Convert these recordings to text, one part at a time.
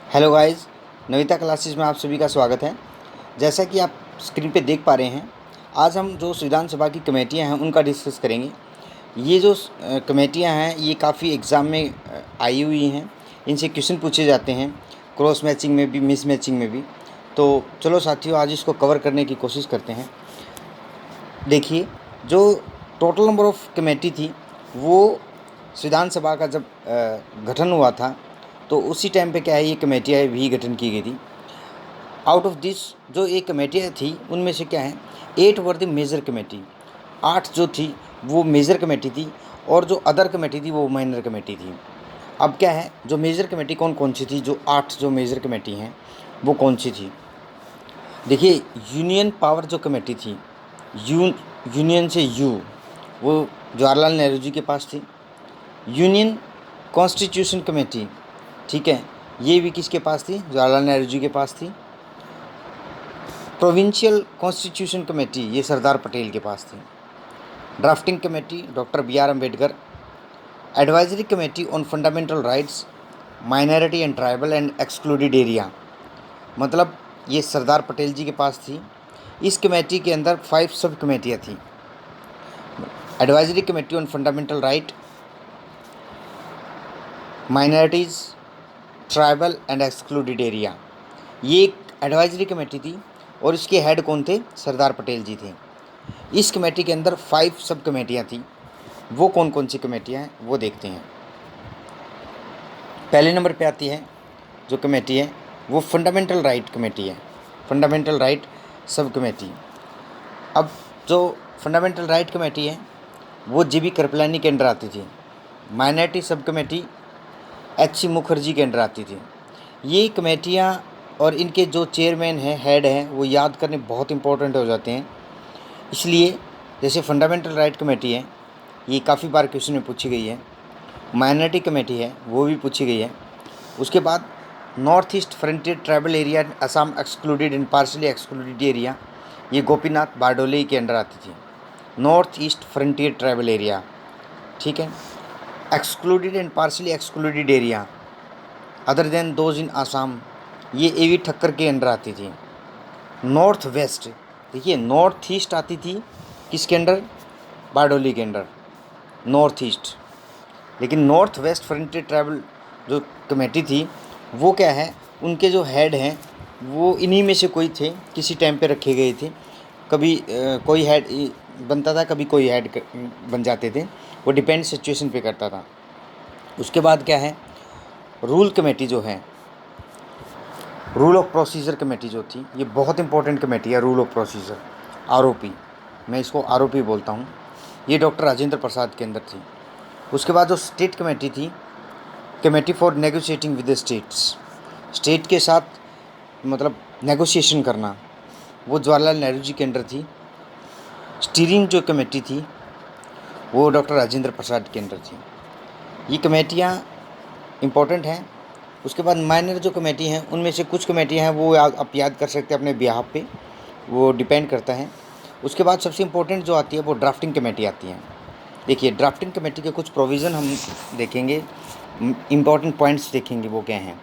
Hello guys, Navita classes में आप सभी का स्वागत है। जैसा कि आप स्क्रीन पे देख पा रहे हैं, आज हम जो विधानसभा की कमेटियां हैं उनका डिस्कस करेंगे। ये जो कमेटियां हैं ये काफ़ी एग्ज़ाम में आई हुई हैं। इनसे क्वेश्चन पूछे जाते हैं, क्रॉस मैचिंग में भी, मिस मैचिंग में भी। तो चलो साथियों, आज इसको कवर करने की कोशिश करते हैं। देखिए, जो टोटल नंबर ऑफ़ कमेटी थी वो विधानसभा का जब गठन हुआ था तो उसी टाइम पे क्या है, ये कमेटियाँ भी गठन की गई थी। आउट ऑफ दिस जो ये कमेटियाँ थी उनमें से क्या है, 8 वर द मेजर कमेटी। 8 जो थी वो मेजर कमेटी थी और जो अदर कमेटी थी वो माइनर कमेटी थी। अब क्या है, जो मेजर कमेटी कौन कौन सी थी, जो 8 जो मेजर कमेटी हैं वो कौन सी थी। देखिए, यूनियन पावर जो कमेटी थी, यूनियन से यू, वो जवाहरलाल नेहरू जी के पास थी। यूनियन कॉन्स्टिट्यूशन कमेटी, ठीक है, ये भी किसके पास थी, जवाहरलाल नेहरू जी के पास थी। प्रोविंशियल कॉन्स्टिट्यूशन कमेटी ये सरदार पटेल के पास थी। Drafting committee doctor B.R. Ambedkar. Advisory committee on fundamental rights, minority and tribal and excluded area, मतलब ये सरदार पटेल जी के पास थी। इस कमेटी के अंदर 5 सब कमेटियाँ थी। Advisory committee on fundamental right, minorities, tribal and excluded area, ये एक एडवाइजरी कमेटी थी और इसके हेड कौन थे, सरदार पटेल जी थे। इस कमेटी के अंदर 5 सब कमेटियाँ थी। वो कौन कौन सी कमेटियाँ हैं वो देखते हैं। पहले नंबर पे आती है जो कमेटी है वो फंडामेंटल राइट कमेटी है, फंडामेंटल राइट सब कमेटी। अब जो फंडामेंटल राइट कमेटी है वो GB कृपलानी के अंडर आती थी। Minority sub committee HC Mukherjee के अंडर आती थी। ये कमेटियाँ और इनके जो चेयरमैन हैं, हेड हैं, वो याद करने बहुत इंपॉर्टेंट हो जाते हैं। इसलिए जैसे फंडामेंटल राइट कमेटी है, ये काफ़ी बार क्वेश्चन में पूछी गई है। माइनॉरिटी कमेटी है वो भी पूछी गई है। उसके बाद north east frontier tribal area Assam excluded and partially excluded area, ये गोपीनाथ बारडोली के अंडर आती थी। North east frontier tribal area, ठीक है। Excluded and partially excluded area other than those in Assam, ये AV ठक्कर के अंडर आती थी। नॉर्थ वेस्ट, देखिए नॉर्थ ईस्ट आती थी किसके अंडर, बारडोली के अंडर, नॉर्थ ईस्ट। लेकिन नॉर्थ वेस्ट फ्रंटियर ट्राइबल जो कमेटी थी वो क्या है, उनके जो हेड हैं वो इन्हीं में से कोई थे, किसी टाइम पे रखे गए थे। कभी कोई हेड बनता था, कभी कोई हेड बन जाते थे, वो डिपेंड सिचुएशन पे करता था। उसके बाद क्या है, रूल कमेटी जो है, रूल ऑफ प्रोसीजर कमेटी जो थी, ये बहुत इंपॉर्टेंट कमेटी है। रूल ऑफ प्रोसीजर, ROP, मैं इसको ROP बोलता हूँ। ये डॉक्टर राजेंद्र प्रसाद के अंदर थी। उसके बाद जो स्टेट कमेटी थी, committee for negotiating with the states, state के साथ मतलब नेगोशिएशन करना, वो जवाहरलाल नेहरू जी के अंडर थी। स्टीयरिंग जो कमेटी थी वो डॉक्टर राजेंद्र प्रसाद के अंडर थी। ये कमेटियाँ इम्पोर्टेंट हैं। उसके बाद माइनर जो कमेटी हैं उनमें से कुछ कमेटियाँ हैं वो आप याद कर सकते हैं अपने बिहाफ पे, वो डिपेंड करता है। उसके बाद सबसे इम्पोर्टेंट जो आती है वो ड्राफ्टिंग कमेटी आती है। देखिए, ड्राफ्टिंग कमेटी के कुछ प्रोविज़न हम देखेंगे, इम्पॉर्टेंट पॉइंट्स देखेंगे वो क्या हैं।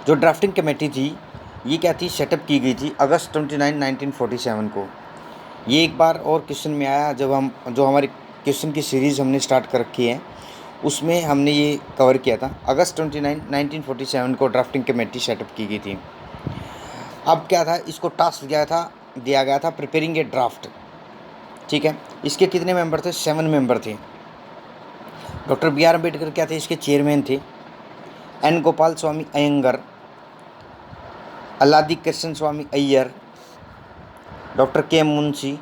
जो ड्राफ्टिंग कमेटी थी ये क्या थी, सेटअप की गई थी अगस्त 29, 1947 को। ये एक बार और क्वेश्चन में आया जब हम जो हमारी क्वेश्चन की सीरीज़ हमने स्टार्ट कर रखी है उसमें हमने ये कवर किया था। अगस्त 29, 1947 को ड्राफ्टिंग कमेटी सेटअप की गई थी। अब क्या था, इसको टास्क दिया गया था प्रिपेयरिंग ए ड्राफ्ट, ठीक है। इसके कितने मेंबर थे, 7 मेंबर थे। Doctor B.R. अम्बेडकर क्या थे, इसके चेयरमैन थे। N. Gopal Swami Ayyangar, Alladi Krishnaswami Iyer, doctor K. Munshi,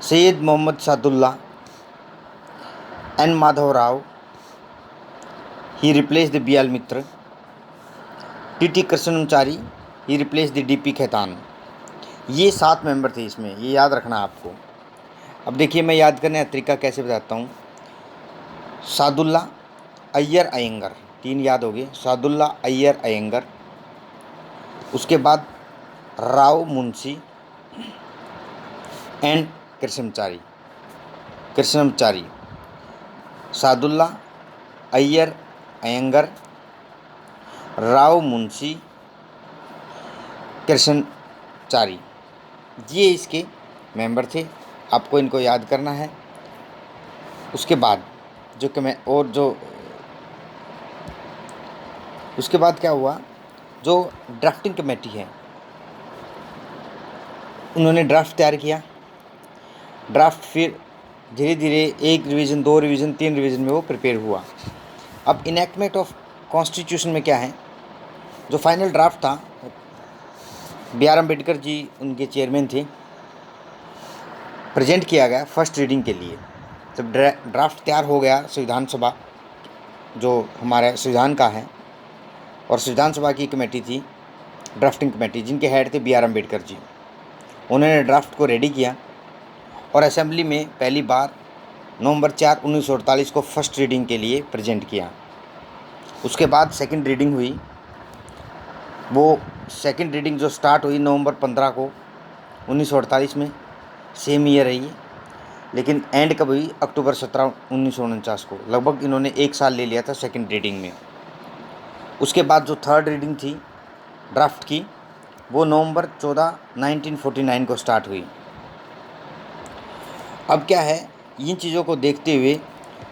Syed Mohammad Saadulla, N. Madhava Rao, he replace the B.L. Mitra, T.T. Krishnamachari, he replace the D.P. Khaitan. ये 7 मेंबर थे इसमें, ये याद रखना आपको। अब देखिए, मैं याद करने का तरीका कैसे बताता हूँ। सादुल्ला, अय्यर, अयंगर, 3 याद हो गए, सादुल्ला, अय्यर, अयंगर। उसके बाद राव, मुंशी एंड कृष्णमचारी, सादुल्ला, अय्यर, अयंगर, राव मुंशी कृष्णचारी, ये इसके मेंबर थे। आपको इनको याद करना है। उसके बाद उसके बाद क्या हुआ, जो ड्राफ्टिंग कमेटी है उन्होंने ड्राफ्ट तैयार किया। ड्राफ्ट फिर धीरे धीरे 1 रिवीजन, 2 रिवीजन, 3 रिवीजन में वो प्रिपेयर हुआ। अब इनैक्टमेंट ऑफ कॉन्स्टिट्यूशन में क्या है, जो फाइनल ड्राफ्ट था, B.R. अम्बेडकर जी उनके चेयरमैन थे, प्रेजेंट किया गया फर्स्ट रीडिंग के लिए। जब ड्राफ्ट तैयार हो गया, संविधान सभा जो हमारे संविधान का है, और संविधान सभा की कमेटी थी ड्राफ्टिंग कमेटी, जिनके हेड थे B.R. अम्बेडकर जी, उन्होंने ड्राफ्ट को रेडी किया और असेंबली में पहली बार नवंबर 4, 1948 को फर्स्ट रीडिंग के लिए प्रेजेंट किया। उसके बाद सेकंड रीडिंग हुई। वो सेकंड रीडिंग जो स्टार्ट हुई नवंबर 15 को 1948 में, सेम ईयर है ये, लेकिन एंड कब हुई, अक्टूबर 17, 1949 को। लगभग इन्होंने 1 साल ले लिया था सेकंड रीडिंग में। उसके बाद जो थर्ड रीडिंग थी ड्राफ्ट की, वो नवंबर 14, 1949 को स्टार्ट हुई। अब क्या है, इन चीज़ों को देखते हुए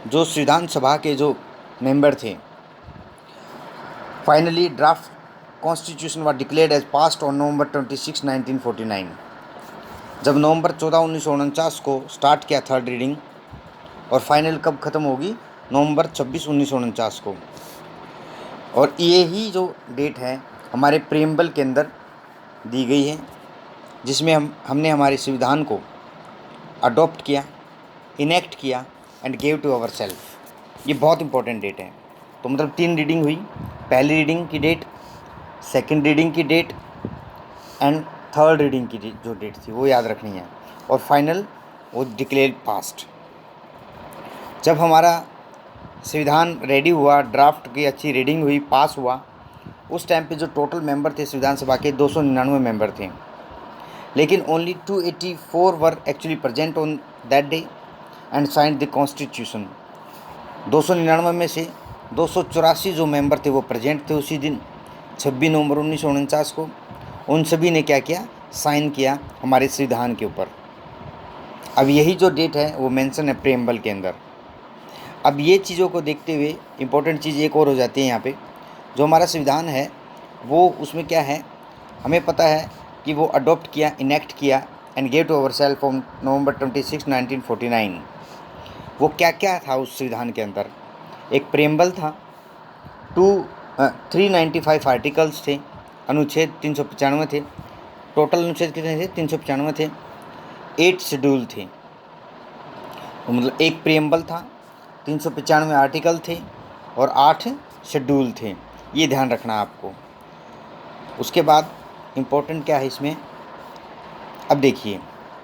जो संविधान सभा के जो मेंबर थे, finally draft constitution was declared as passed on November 26, 1949। जब नवंबर 14, 1949 को स्टार्ट किया थर्ड रीडिंग, और फाइनल कब ख़त्म होगी, नवंबर 26, 1949 को। और ये ही जो डेट है हमारे प्रेम्बल के अंदर दी गई है, जिसमें हमने हमारे संविधान को अडॉप्ट किया, इनेक्ट किया and gave to our self. ये बहुत इंपॉर्टेंट डेट है। तो मतलब 3 रीडिंग हुई, पहली रीडिंग की डेट, सेकंड रीडिंग की डेट एंड थर्ड रीडिंग की जो डेट थी वो याद रखनी है, और फाइनल वो डिक्लेयर पास्ड। जब हमारा संविधान रेडी हुआ, ड्राफ्ट की अच्छी रीडिंग हुई, पास हुआ, उस टाइम पे जो टोटल मेंबर थे संविधान सभा के 299 मेंबर थे, लेकिन only 284 were actually present on that day and signed the constitution. 299 में से 284 जो मेंबर थे वो प्रेजेंट थे उसी दिन 26 नवंबर 1949 को। उन सभी ने क्या किया, साइन किया हमारे संविधान के ऊपर। अब यही जो डेट है वो मेंशन है प्रेम्बल के अंदर। अब ये चीज़ों को देखते हुए इम्पोर्टेंट चीज़ एक और हो जाती है यहाँ पे, जो हमारा संविधान है वो उसमें क्या है, हमें पता है कि वो अडॉप्ट किया, इनेक्ट किया and gave to our self on November 26, 1949। वो क्या क्या था उस संविधान के अंदर, एक प्रेम्बल था, 395 आर्टिकल्स थे, अनुच्छेद 395 थे, टोटल अनुच्छेद कितने थे, 395 थे, 8 शेड्यूल थे। तो मतलब एक प्रेम्बल था, 395 आर्टिकल थे और 8 शेड्यूल थे। ये ध्यान रखना आपको। उसके बाद इम्पोर्टेंट क्या है इसमें, अब देखिए,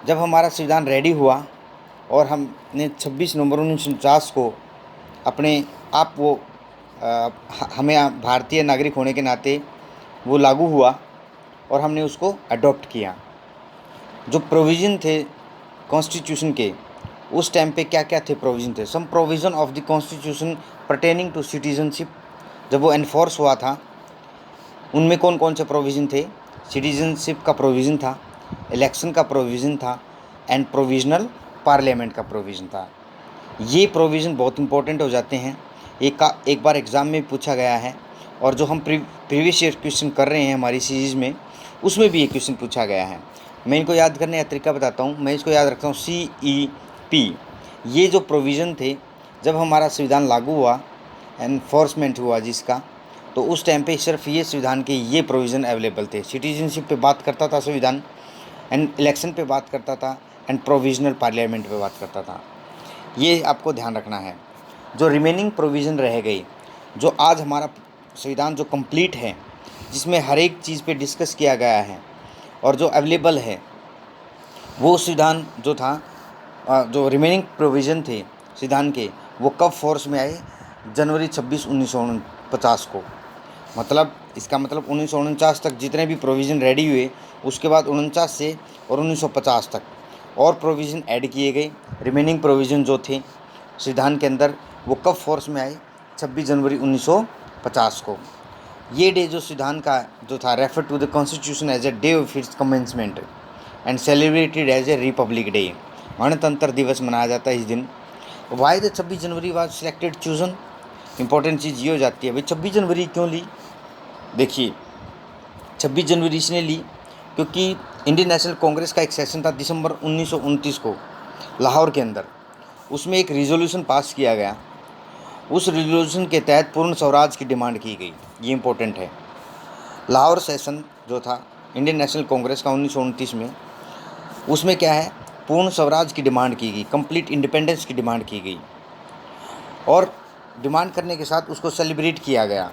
जब हमारा संविधान रेडी हुआ और हमने 26 नवंबर 1949 को अपने आप वो हमें भारतीय नागरिक होने के नाते वो लागू हुआ और हमने उसको अडॉप्ट किया। जो प्रोविज़न थे कॉन्स्टिट्यूशन के उस टाइम पे क्या क्या थे प्रोविज़न थे, some provision of the constitution pertaining to citizenship, जब वो एनफोर्स हुआ था उनमें कौन कौन से प्रोविज़न थे, सिटीजनशिप का प्रोविज़न था, इलेक्शन का प्रोविज़न था एंड प्रोविजनल पार्लियामेंट का प्रोविज़न था। ये प्रोविज़न बहुत इंपॉर्टेंट हो जाते हैं, एक बार एग्ज़ाम में पूछा गया है, और जो हम प्रीवियस ईयर क्वेश्चन कर रहे हैं हमारी सीरीज़ में, उसमें भी ये क्वेश्चन पूछा गया है। मैं इनको याद करने का तरीका बताता हूँ। मैं इसको याद रखता हूँ CEP। ये जो प्रोविज़न थे जब हमारा संविधान लागू हुआ, एनफोर्समेंट हुआ जिसका, तो उस टाइम पे सिर्फ ये संविधान के ये प्रोविज़न अवेलेबल थे। सिटीजनशिप पे बात करता था संविधान, एंड इलेक्शन पे बात करता था, एंड प्रोविजनल पार्लियामेंट पे बात करता था। ये आपको ध्यान रखना है। जो रिमेनिंग प्रोविज़न रह गई, जो आज हमारा संविधान जो कंप्लीट है, जिसमें हर एक चीज़ पे डिस्कस किया गया है और जो अवेलेबल है, वो संविधान जो था, जो रिमेनिंग प्रोविज़न थे संविधान के, वो कब फोर्स में आए, जनवरी 26, 1949 को। मतलब इसका मतलब 1949 तक जितने भी प्रोविज़न रेडी हुए, उसके बाद 49 से और 1950 तक और प्रोविज़न ऐड किए गए। रिमेनिंग प्रोविज़न जो थे संविधान के अंदर वो कब फोर्स में आए, 26 जनवरी 1950 को। ये डे जो संविधान का जो था refer to the constitution as a day of its commencement and celebrated as a republic day. गणतंत्र दिवस मनाया जाता है इस दिन। Why the 26 January was selected chosen. Important चीज़ ये हो जाती है भाई 26 जनवरी क्यों ली। देखिए 26 जनवरी इसने ली क्योंकि इंडियन नेशनल कांग्रेस का एक सेशन था दिसंबर 1929 को लाहौर के अंदर। उसमें एक रिजोल्यूशन पास किया गया। उस रिजोल्यूशन के तहत पूर्ण स्वराज की डिमांड की गई। ये इंपॉर्टेंट है। लाहौर सेशन जो था इंडियन नेशनल कांग्रेस का 1929 में, उसमें क्या है, पूर्ण स्वराज की डिमांड की गई, कंप्लीट इंडिपेंडेंस की डिमांड की गई। और डिमांड करने के साथ उसको सेलिब्रेट किया गया।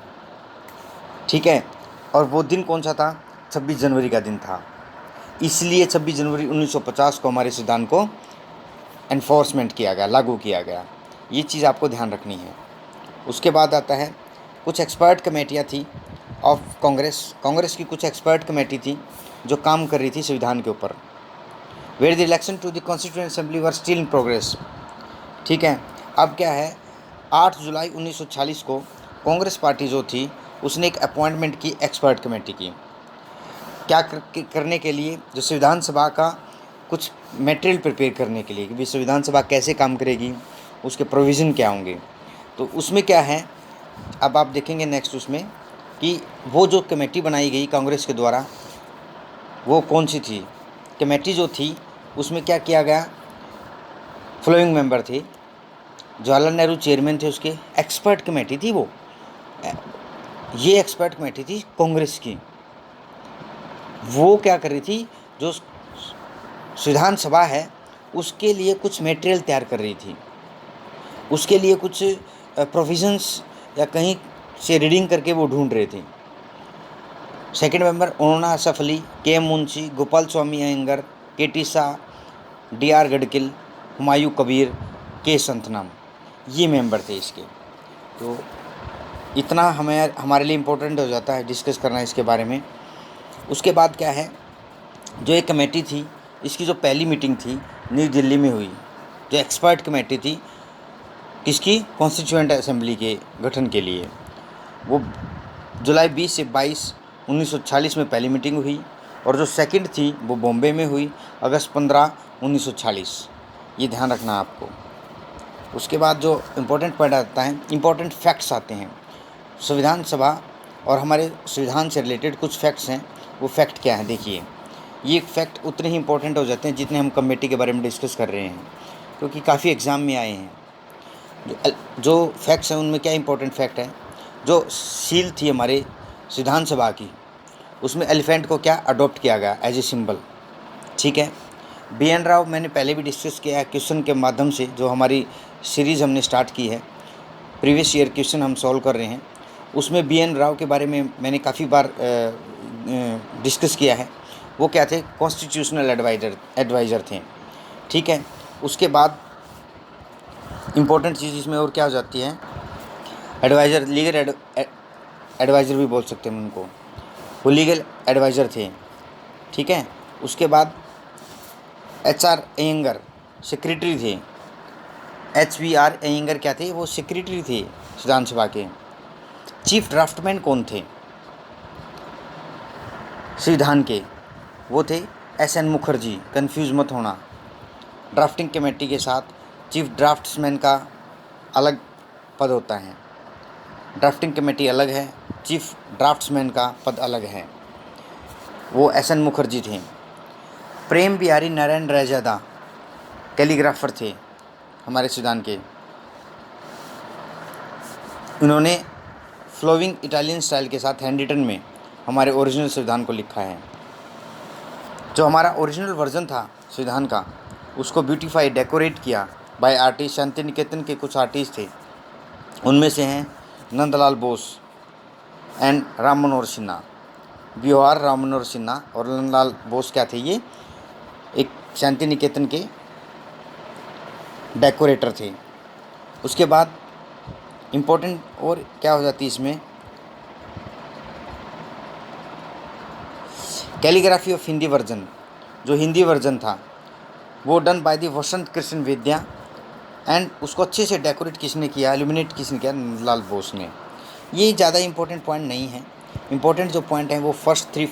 ठीक है। और वो दिन कौन सा था? 26 जनवरी का दिन था। इसलिए 26 जनवरी 1950 को हमारे संविधान को एनफोर्समेंट किया गया, लागू किया गया। ये चीज़ आपको ध्यान रखनी है। उसके बाद आता है कुछ एक्सपर्ट कमेटियाँ थी ऑफ कांग्रेस की कुछ एक्सपर्ट कमेटी थी जो काम कर रही थी संविधान के ऊपर। Where the election to the constituent assembly were still in progress. ठीक है। अब क्या है, 8 जुलाई 1946 को कांग्रेस पार्टी जो थी उसने एक अपॉइंटमेंट की एक्सपर्ट कमेटी की। क्या करने के लिए? जो संविधान सभा का कुछ मटेरियल प्रिपेयर करने के लिए कि भाई संविधान सभा कैसे काम करेगी, उसके प्रोविज़न क्या होंगे। तो उसमें क्या है, अब आप देखेंगे नेक्स्ट उसमें कि वो जो कमेटी बनाई गई कांग्रेस के द्वारा वो कौन सी थी। कमेटी जो थी उसमें क्या किया गया, फॉलोइंग मेंबर थे। जवाहरलाल नेहरू चेयरमैन थे उसके। एक्सपर्ट कमेटी थी वो, ये एक्सपर्ट कमेटी थी कांग्रेस की। वो क्या कर रही थी, जो संविधान सभा है उसके लिए कुछ मटेरियल तैयार कर रही थी, उसके लिए कुछ प्रोविजंस या कहीं से रीडिंग करके वो ढूंढ रहे थे। Second member Aruna Asaf Ali, K M Munshi, Gopal स्वामी Ayyangar, K T Shah, D R Gadgil, Humayun Kabir, K Santhanam, ये मेंबर थे इसके। तो इतना हमारे लिए इम्पोर्टेंट हो जाता है डिस्कस करना इसके बारे में। उसके बाद क्या है, जो एक कमेटी थी इसकी जो पहली मीटिंग थी नई दिल्ली में हुई। जो एक्सपर्ट कमेटी थी किसकी? कॉन्स्टिट्यूएंट असेंबली के गठन के लिए। वो जुलाई 20 से 22 1940 में पहली मीटिंग हुई और जो सेकंड थी वो बॉम्बे में हुई अगस्त 15 1940। ये ध्यान रखना आपको। उसके बाद जो इम्पोर्टेंट पॉइंट आता है, इम्पोर्टेंट फैक्ट्स आते हैं। संविधान सभा और हमारे संविधान से रिलेटेड कुछ फैक्ट्स हैं। वो फैक्ट क्या है देखिए। ये फैक्ट उतने ही इंपॉर्टेंट हो जाते हैं जितने हम कमेटी के बारे में डिस्कस कर रहे हैं, क्योंकि काफ़ी एग्ज़ाम में आए हैं। जो फैक्ट्स हैं उनमें क्या इंपॉर्टेंट फैक्ट है, जो सील थी हमारे संविधान सभा की उसमें एलिफेंट को क्या अडॉप्ट किया गया एज ए सिंबल। ठीक है। बी एन राव मैंने पहले भी डिस्कस किया है क्वेश्चन के माध्यम से, जो हमारी सीरीज़ हमने स्टार्ट की है, प्रीवियस ईयर क्वेश्चन हम सॉल्व कर रहे हैं। उसमें बी एन राव के बारे में मैंने काफ़ी बार डिस्कस किया है। वो क्या थे? कॉन्स्टिट्यूशनल एडवाइज़र थे। ठीक है। उसके बाद इम्पोर्टेंट चीज़ इसमें और क्या हो जाती है, एडवाइज़र, लीगल एडवाइज़र भी बोल सकते हैं उनको। वो लीगल एडवाइज़र थे। ठीक है। उसके बाद एच आर अयंगर सेक्रेटरी थे। एच वी आर अयंगर क्या थे? वो सेक्रेटरी थे संविधान सभा के। चीफ ड्राफ्टमैन कौन थे संविधान के? वो थे एस एन मुखर्जी। कंफ्यूज मत होना, ड्राफ्टिंग कमेटी के साथ चीफ ड्राफ्ट्समैन का अलग पद होता है। ड्राफ्टिंग कमेटी अलग है, चीफ ड्राफ्ट्समैन का पद अलग है। वो एस एन मुखर्जी थे। प्रेम बिहारी नारायण रैजादा कैलीग्राफर थे हमारे संविधान के। उन्होंने फ्लोइंग इटालियन स्टाइल के साथ हैंड रिटन में हमारे ओरिजिनल संविधान को लिखा है। जो हमारा ओरिजिनल वर्जन था संविधान का उसको ब्यूटीफाई डेकोरेट किया बाय आर्टिस्ट। शांति निकेतन के कुछ आर्टिस्ट थे, उनमें से हैं नंदलाल बोस एंड राम मनोहर सिन्हा। बिहार राम मनोहर सिन्हा और नंदलाल बोस क्या थे? ये एक शांति निकेतन के डेकोरेटर थे। उसके बाद इम्पोर्टेंट और क्या हो जाती है इसमें, कैलीग्राफी ऑफ हिंदी वर्जन। जो हिंदी वर्जन था वो done by the Vasant Krishna Vidya and उसको अच्छे से डेकोरेट किसने किया, एल्यूमिनेट किसने किया? नंदलाल बोस ने। ये ज़्यादा इंपॉर्टेंट पॉइंट नहीं है, इंपॉर्टेंट जो पॉइंट हैं वो फर्स्ट 3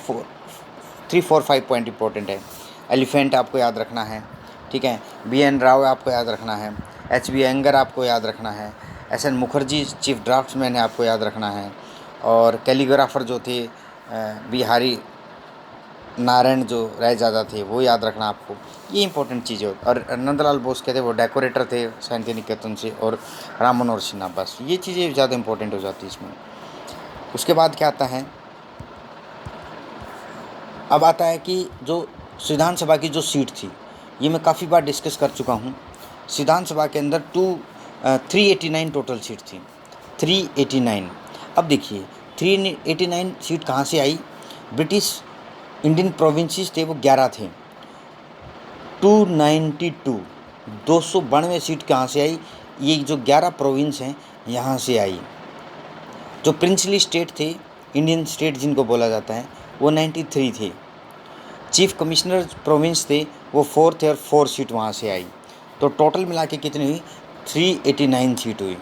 4 5 पॉइंट इंपॉर्टेंट है। एलिफेंट आपको याद रखना है, ठीक है। BN राव आपको याद रखना है, HB अयंगर आपको याद रखना है, SN मुखर्जी चीफ ड्राफ्ट्समैन है आपको याद रखना है, और कैलीग्राफर जो थे बिहारी नारायण जो रायजादा थे वो याद रखना आपको। ये इंपॉर्टेंट चीज़ें होती। और नंदलाल बोस कहते वो डेकोरेटर थे शांति निकेतन से, और राम मनोहर सिन्हा, बस ये चीज़ें ज़्यादा इंपॉर्टेंट हो जाती है इसमें। उसके बाद क्या आता है, अब आता है कि जो संविधान सभा की जो सीट थी, ये मैं काफ़ी बार डिस्कस कर चुका हूँ। संविधान सभा के अंदर 389 टोटल सीट थी, 389। अब देखिए 389 सीट कहाँ से आई। ब्रिटिश इंडियन प्रोविंसेस थे वो 11 थे, 292 292 सीट कहाँ से आई, ये जो 11 प्रोविंस हैं यहाँ से आई। जो प्रिंसली स्टेट थे, इंडियन स्टेट जिनको बोला जाता है, वो 93 थे। चीफ कमिश्नर प्रोविंस थे वो 4 थे और 4 सीट वहाँ से आई। तो टोटल मिला के कितनी हुई, 389 सीट हुई।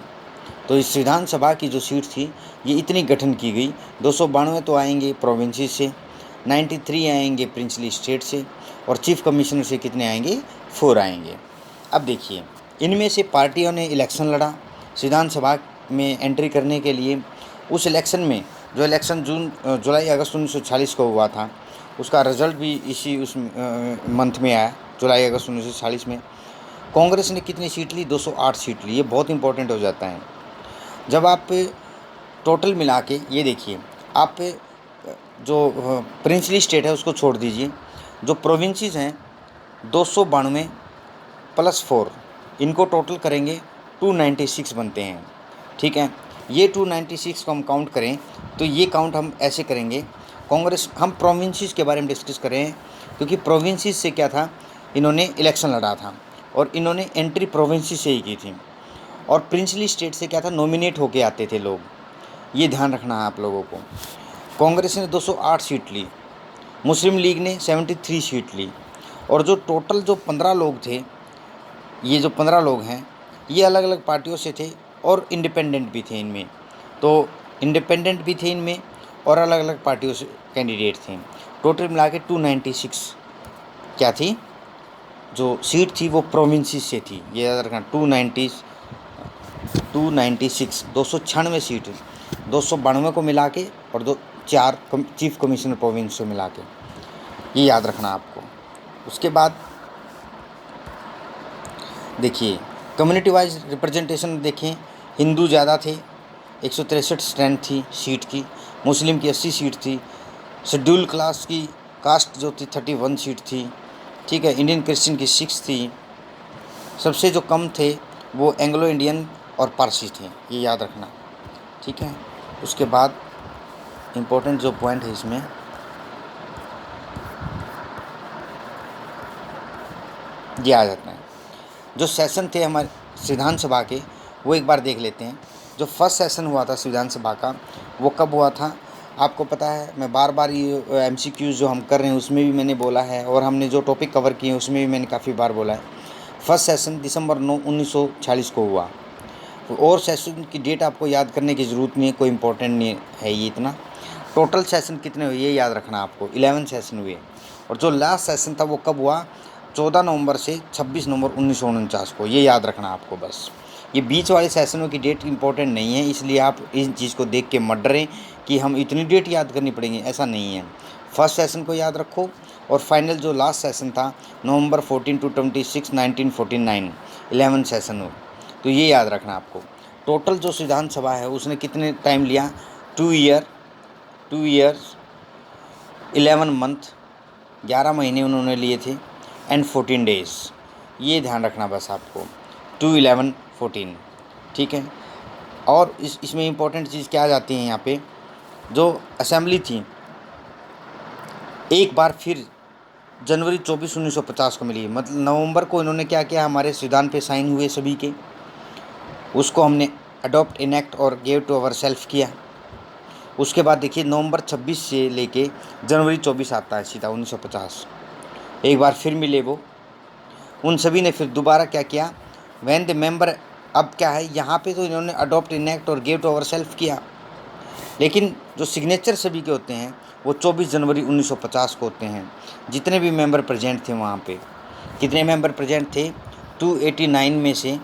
तो इस विधान सभा की जो सीट थी ये इतनी गठन की गई, 292 तो आएंगे प्रोविंसेस से, 93 आएंगे प्रिंसली स्टेट से, और चीफ कमिश्नर से कितने आएंगे, 4 आएंगे। अब देखिए इनमें से पार्टियों ने इलेक्शन लड़ा संविधान सभा में एंट्री करने के लिए। उस इलेक्शन में जो इलेक्शन जुलाई अगस्त 1946 को हुआ था, उसका रिजल्ट भी इसी उस मंथ में आया, जुलाई अगस्त 1946 में। कांग्रेस ने कितनी सीट ली, 208 सीट ली। ये बहुत इंपॉर्टेंट हो जाता है। जब आप टोटल मिला के ये देखिए, आप जो प्रिंसली स्टेट है उसको छोड़ दीजिए, जो प्रोविंसेस हैं 292 प्लस 4, इनको टोटल करेंगे 296 बनते हैं, ठीक है। ये 296 को हम काउंट करें तो ये काउंट हम ऐसे करेंगे। कांग्रेस, हम प्रोविंसेस के बारे में डिस्कस करें, क्योंकि प्रोविंसेस से क्या था, इन्होंने इलेक्शन लड़ा था और इन्होंने एंट्री प्रोविंसेस से ही की थी। और प्रिंसली स्टेट से क्या था, नॉमिनेट होके आते थे लोग, ये ध्यान रखना है आप लोगों को। कांग्रेस ने 208 सीट ली, मुस्लिम लीग ने 73 सीट ली, और जो टोटल जो 15 लोग थे, ये जो 15 लोग हैं ये अलग अलग पार्टियों से थे और इंडिपेंडेंट भी थे इनमें। तो इंडिपेंडेंट भी थे इनमें और अलग अलग पार्टियों से कैंडिडेट थे। टोटल मिला के 296 क्या थी, जो सीट थी वो प्रोविंसेस से थी, ये याद रखना। 296 296 सीट, 292 को मिला के और 4 चीफ कमिश्नर प्रोविंस से मिला के, ये याद रखना आपको। उसके बाद देखिए कम्युनिटी वाइज रिप्रेजेंटेशन देखें, हिंदू ज़्यादा थे, 163 स्ट्रेंथ थी सीट की, मुस्लिम की 80 सीट थी, शेड्यूल क्लास की कास्ट जो थी 31 सीट थी, ठीक है। इंडियन क्रिश्चियन की 6 थी। सबसे जो कम थे वो एंग्लो इंडियन और पारसी थे, ये याद रखना, ठीक है। उसके बाद इम्पोर्टेंट जो पॉइंट है इसमें, ये आ जाता है। जो सेशन थे हमारे संविधान सभा के, वो एक बार देख लेते हैं। जो फर्स्ट सेशन हुआ था संविधान सभा का, वो कब हुआ था आपको पता है। मैं बार बार ये MCQs जो हम कर रहे हैं उसमें भी मैंने बोला है, और हमने जो टॉपिक कवर किए हैं उसमें भी मैंने काफ़ी बार बोला है। फर्स्ट सेशन दिसंबर 9 1946 को हुआ, और सेशन की डेट आपको याद करने की ज़रूरत नहीं है, कोई इंपॉर्टेंट नहीं है ये इतना। टोटल सेशन कितने हुए ये याद रखना आपको, 11 सेशन हुए। और जो लास्ट सेशन था वो कब हुआ, 14 नवंबर से 26 नवंबर 1949 को, ये याद रखना आपको बस। ये बीच वाले सेशनों की डेट इंपॉर्टेंट नहीं है, इसलिए आप इस चीज़ को देख के मत डरें कि हम इतनी डेट याद करनी पड़ेगी, ऐसा नहीं है। फर्स्ट सेशन को याद रखो, और फाइनल जो लास्ट सेशन था नवंबर 14 टू 26 1949, 11 सेशन हो, तो ये याद रखना आपको। टोटल जो संविधान सभा है उसने कितने टाइम लिया, 2 ईयर्स 11 मंथ, 11 महीने उन्होंने लिए थे, एंड 14 डेज़, ये ध्यान रखना बस आपको, 2 11 14, ठीक है। और इसमें इम्पोर्टेंट चीज़ क्या आ जाती है यहाँ पे, जो असेंबली थी एक बार फिर जनवरी 24 1950 को मिली। मतलब नवंबर को इन्होंने क्या किया, हमारे संविधान पे साइन हुए सभी के, उसको हमने अडॉप्ट इनैक्ट और गेव टू अवर सेल्फ किया। उसके बाद देखिए नवंबर 26 से लेके जनवरी 24 आता है सीधा 1950, एक बार फिर मिले वो। उन सभी ने फिर दोबारा क्या किया, व्हेन द मेंबर, अब क्या है यहाँ पे तो इन्होंने अडॉप्ट इनैक्ट और गेव टू अवर सेल्फ किया, लेकिन जो सिग्नेचर सभी के होते हैं वो 24 जनवरी 1950 को होते हैं। जितने भी मेंबर प्रेजेंट थे वहाँ पे, कितने मेंबर प्रेजेंट थे? 289 में से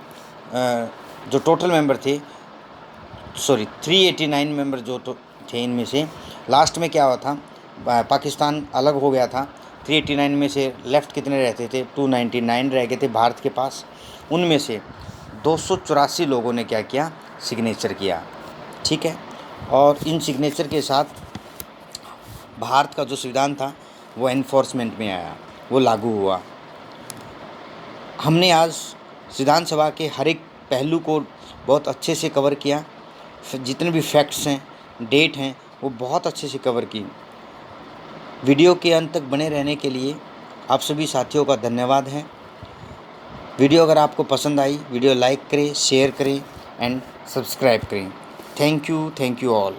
जो टोटल मेंबर थे, 389 मेंबर जो तो थे, इनमें से लास्ट में क्या हुआ था, पाकिस्तान अलग हो गया था। 389 में से लेफ़्ट कितने रहते थे? 299 रह गए थे भारत के पास। उनमें से 284 लोगों ने क्या किया? सिग्नेचर किया। ठीक है। और इन सिग्नेचर के साथ भारत का जो संविधान था वो एनफोर्समेंट में आया, वो लागू हुआ। हमने आज संविधान सभा के हर एक पहलू को बहुत अच्छे से कवर किया। जितने भी फैक्ट्स हैं, डेट हैं, वो बहुत अच्छे से कवर की। वीडियो के अंत तक बने रहने के लिए आप सभी साथियों का धन्यवाद है। वीडियो अगर आपको पसंद आई, वीडियो लाइक करें, शेयर करें एंड सब्सक्राइब करें। Thank you all.